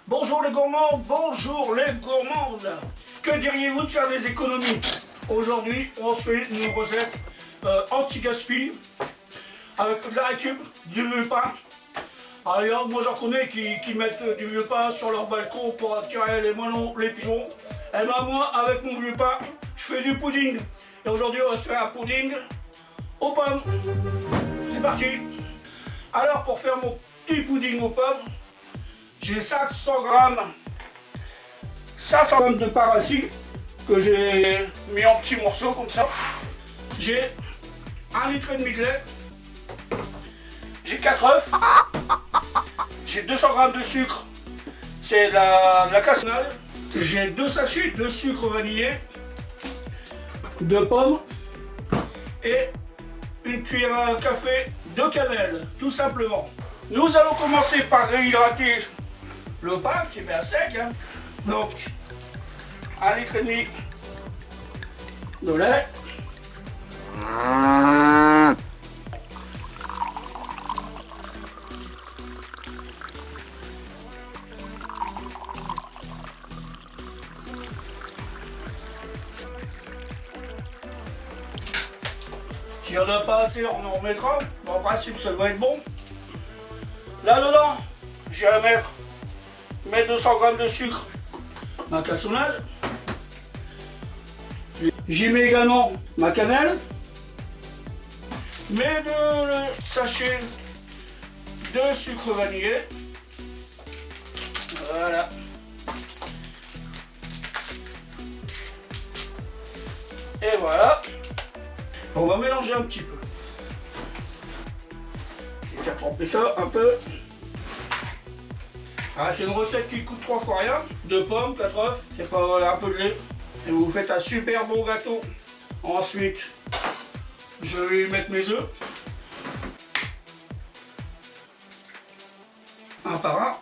Bonjour les gourmands, bonjour les gourmandes. Que diriez-vous de faire des économies? Aujourd'hui, on se fait une recette anti-gaspi avec de la récup, du vieux pain. Alors, moi j'en connais qui mettent du vieux pain sur leur balcon pour attirer les moineaux, les pigeons. Et ben moi, avec mon vieux pain, je fais du pudding. Et aujourd'hui, on va se faire un pudding aux pommes. C'est parti. Alors, pour faire mon petit pudding aux pommes, j'ai 500 grammes de paracis que j'ai mis en petits morceaux comme ça. J'ai 1,5 litre de lait. J'ai 4 œufs. J'ai 200 grammes de sucre. C'est de la cassonade. J'ai 2 sachets de sucre vanillé, de pommes et une cuillère à café de cannelle, tout simplement. Nous allons commencer par réhydrater le pain qui est bien sec. Hein. Donc, 1,5 litre de lait. S'il n'y en a pas assez, on en remettra. En principe, ça doit être bon. Là-dedans, je vais mettre mes 200 grammes de sucre, ma cassonade. J'y mets également ma cannelle, mes 2 sachets de sucre vanillé. Voilà. Et voilà. On va mélanger un petit peu. Je vais faire tremper ça un peu. Ah, c'est une recette qui coûte 3 fois rien. 2 pommes, 4 œufs, c'est pas un peu de lait. Et vous faites un super bon gâteau. Ensuite, je vais y mettre mes œufs. Un par un.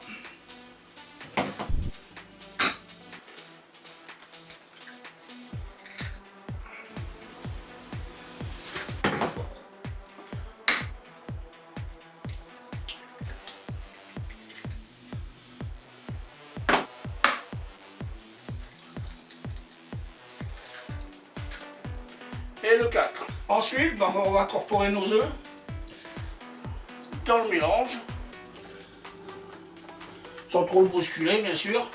Et le 4. Ensuite, on va incorporer nos œufs dans le mélange. Sans trop le bousculer, bien sûr.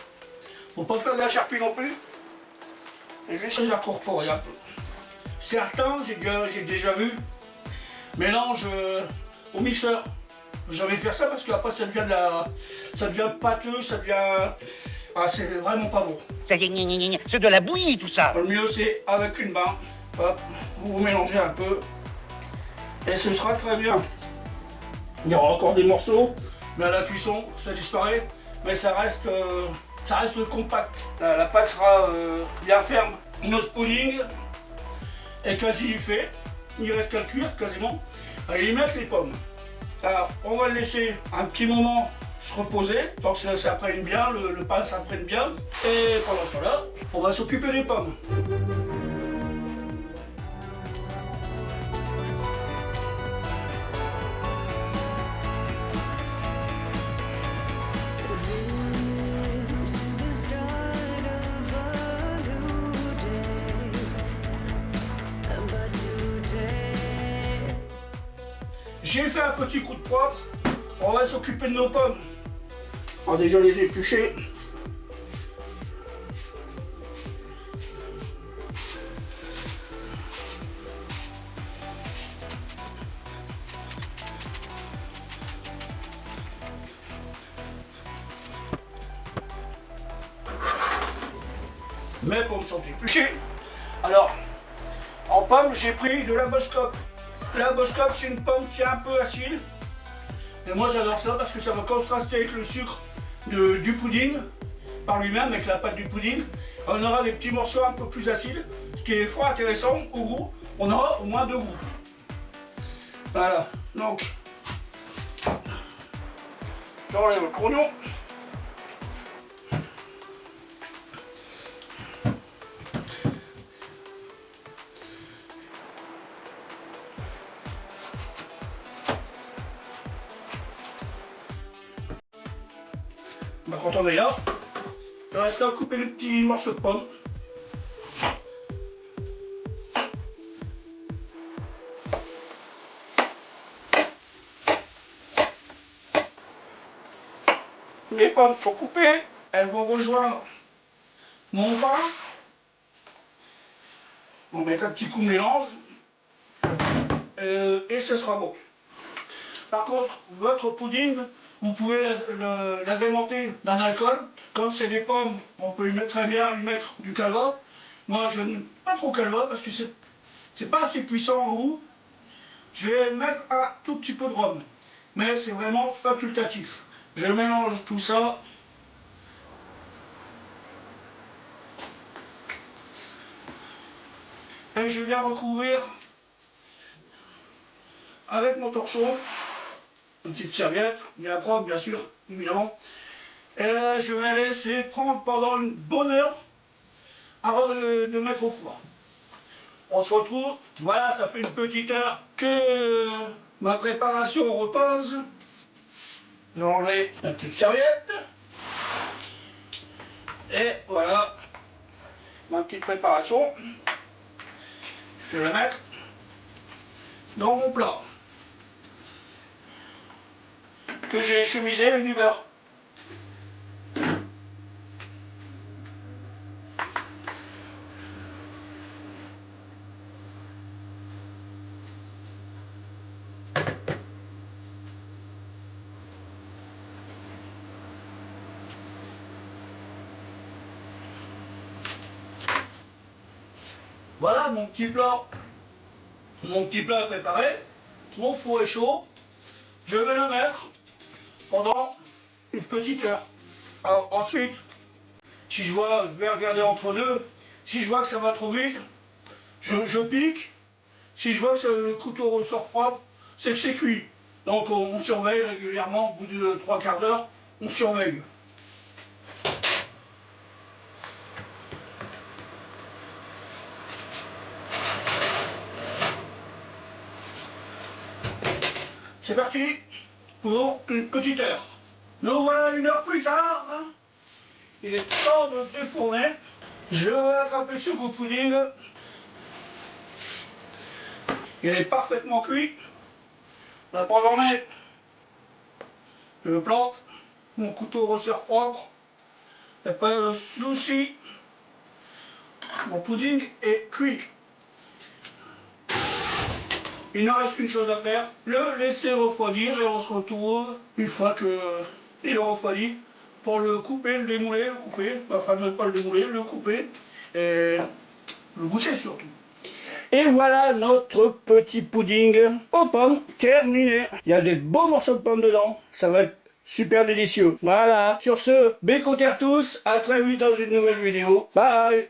Faut pas faire de la charpie non plus. Et juste les incorporer un peu. Certains, j'ai déjà vu, mélange au mixeur. J'avais fait ça parce qu'après ça devient pâteux, ça devient... Ah, c'est vraiment pas bon. C'est de la bouillie tout ça. Le mieux c'est avec une main. Hop, vous mélangez un peu et ce sera très bien. Il y aura encore des morceaux, mais à la cuisson ça disparaît, mais ça reste compact. La pâte sera bien ferme. Notre pudding est quasi fait, il reste qu'à le cuire quasiment. Et y mettre les pommes. Alors on va le laisser un petit moment se reposer, tant que ça s'imprègne bien, le pain s'imprègne bien. Et pendant ce temps-là, on va s'occuper des pommes. J'ai fait un petit coup de poivre, on va s'occuper de nos pommes. On va déjà les éplucher. Mes pommes sont épluchées. Alors, en pomme, j'ai pris de la Boskop. La Boskop, c'est une pomme qui est un peu acide. Et moi, j'adore ça parce que ça va contraster avec le sucre du pudding par lui-même, avec la pâte du pudding. On aura des petits morceaux un peu plus acides, ce qui est fort intéressant au goût. On aura au moins 2 goûts. Voilà, donc, j'enlève le grognon. On va Quand on est là, il reste à couper les petits morceaux de pommes. Les pommes sont coupées, elles vont rejoindre mon pain. On met un petit coup de mélange et ce sera bon. Par contre, votre pudding, vous pouvez l'agrémenter d'un alcool. Comme c'est des pommes, on peut très bien y mettre du calva. Moi, je n'aime pas trop calva parce que c'est pas assez puissant en goût. Je vais mettre un tout petit peu de rhum, mais c'est vraiment facultatif. Je mélange tout ça. Et je viens recouvrir avec mon torchon, une petite serviette, bien propre bien sûr, évidemment. Et là, je vais laisser prendre pendant une bonne heure avant de mettre au four. On se retrouve, voilà, ça fait une petite heure que ma préparation repose. J'enlève la petite serviette. Et voilà, ma petite préparation. Je vais la mettre dans mon plat que j'ai chemisé avec du beurre. Voilà mon petit plat est préparé, mon four est chaud, je vais le mettre pendant une petite heure. Alors ensuite, si je vois, je vais regarder entre deux, si je vois que ça va trop vite, je pique, si je vois que le couteau ressort propre, c'est que c'est cuit. Donc on surveille régulièrement, au bout de 3/4 d'heure, on surveille. C'est parti pour une petite heure. Nous voilà une heure plus tard. Il est temps de défourner. Je vais attraper ce goût pudding. Il est parfaitement cuit. La preuve en est, je le plante. Mon couteau resserre propre. Il n'y a pas de souci. Mon pudding est cuit. Il ne reste qu'une chose à faire, le laisser refroidir et on se retrouve une fois qu'il est refroidi pour le couper, le démouler, le couper, enfin ne pas le démouler, le couper et le goûter surtout. Et voilà notre petit pudding aux pommes terminé. Il y a des beaux morceaux de pommes dedans, ça va être super délicieux. Voilà, sur ce, bécoter tous, à très vite dans une nouvelle vidéo. Bye.